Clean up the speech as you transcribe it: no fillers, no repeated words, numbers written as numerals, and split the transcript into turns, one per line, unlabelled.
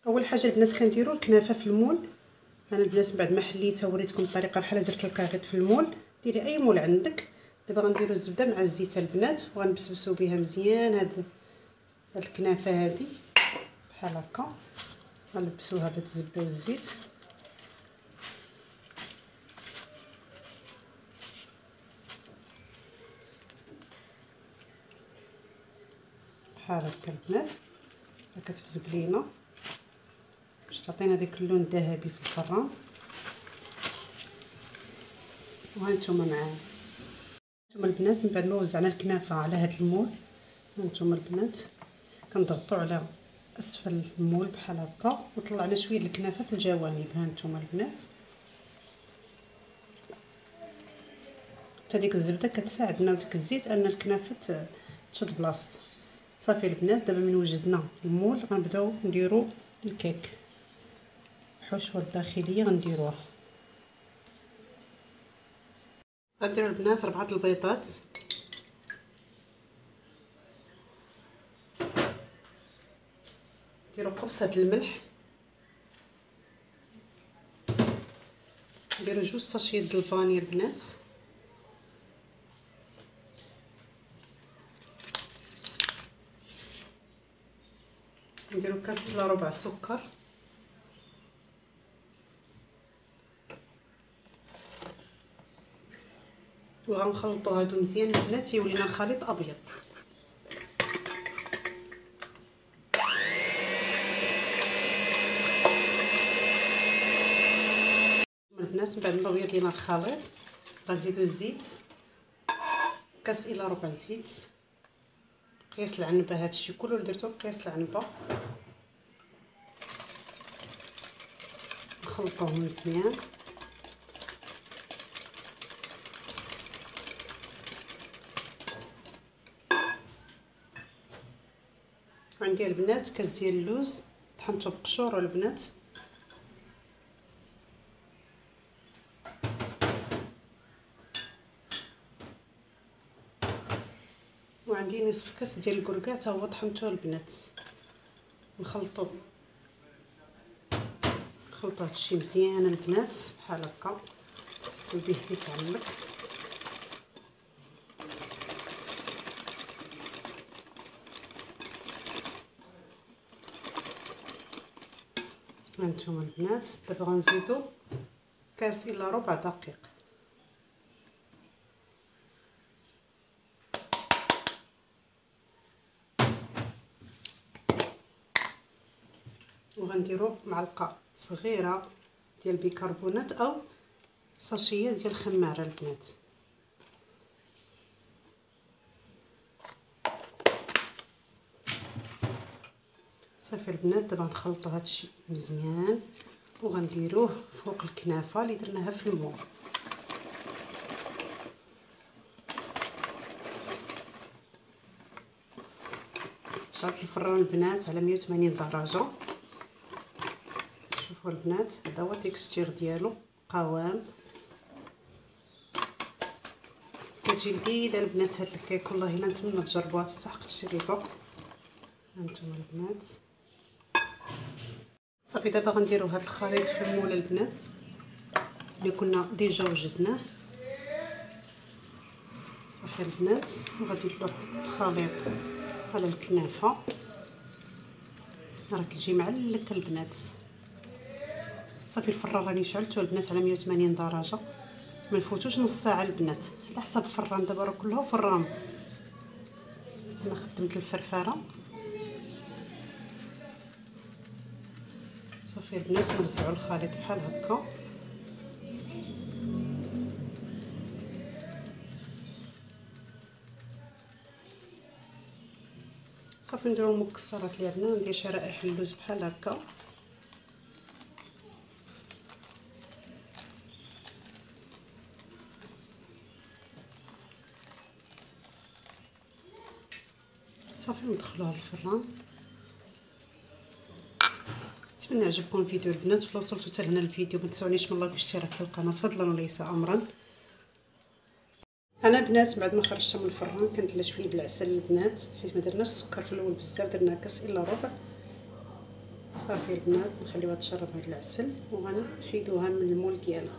اول حاجه البنات كنديروا الكنافه في المول. انا البنات بعد ما حليتها وريتكم الطريقه بحال درت لكم غير في المول. ديري اي مول عندك. دابا غنديروا الزبده مع الزيت البنات وغنبسبسوا بها مزيان هاد الكنافه هادي بحال هكا. غنلبسوها بهاد الزبده والزيت بحال هكا البنات. راه كتفزب لينا باش تعطينا داك اللون الذهبي في الفران. وهانتوما معايا هانتوما البنات من بعد ما وزعنا الكنافه على هاد المول. هانتوما البنات كنضغطوا على اسفل المول بحال هكا وطلعنا شويه د الكنافه في الجوانب. هانتوما البنات حتى ديك الزبده كتساعدنا وديك الزيت ان الكنافه تشد بلاصتها. صافي البنات دابا من وجدنا المول غنبداو نديرو الكيك. الحشوه الداخليه غنديروها. غنديرو البنات 4 البيضات. نديرو قبصه الملح. نديرو 2 ساشيات د الفاني البنات. نديرو كاس الا ربع سكر. وغنخلطوا هادو مزيان البنات يولينا الخليط ابيض. البنات بعد ما بيض لينا الخليط غنزيدو الزيت. كاس الا ربع زيت. قياس العنبه هادشي كله درتو بقياس العنبه. نخلطوهم مزيان. عندي البنات كاس ديال اللوز طحنته بقشورو البنات. وعندي نصف كاس ديال الكركاع حتى هو طحنته البنات. نخلطو هادشي مزيان البنات بحال هكا تحسوا به كيتعلق. هانتوما البنات دابا غنزيدو كاس الا ربع دقيق. وغنديرو معلقه صغيره ديال البيكربونات او ساشيه ديال الخماره البنات. صافي البنات دابا نخلطوا هادشي مزيان وغنديروه فوق الكنافه اللي درناها في المول. شعلت الفران البنات على 180 درجه. شوفوا البنات هذا هو التكستير ديالو قوام. كتجي لذيذه البنات هاد الكيك والله الا نتمنى تجربوها تستحق التجربه. هانتوما البنات صافي دابا غنديروا هاد الخليط في المول البنات اللي كنا ديجا وجدناه. صافي البنات وغادي نديروا الخليط على الكنافه. راه كيجي معلك البنات. صافي الفران راني شعلته البنات على 180 درجه. ما نفوتوش نص ساعه البنات على حسب الفران. دابا راه كله فران. انا خدمت الفرفره. صافي البنات نوزعوا الخليط بحال هكا. صافي نديرو المكسرات اللي عندنا. ندير شرائح اللوز بحال هكا. صافي ندخلوها للفران. نتمنى عجبكم الفيديو البنات. ولا وصلتوا حتى هنا الفيديو ما تنسونيش من لايك والاشتراك في القناه فضلا وليس امرا. انا بنات بعد ما خرجتها من الفران كندير شويه د العسل البنات حيت ما درناش السكر في الاول بزاف. درنا كاس الا ربع صافي البنات نخليوها تشرب هاد العسل وغنحيدوها من المول ديالها.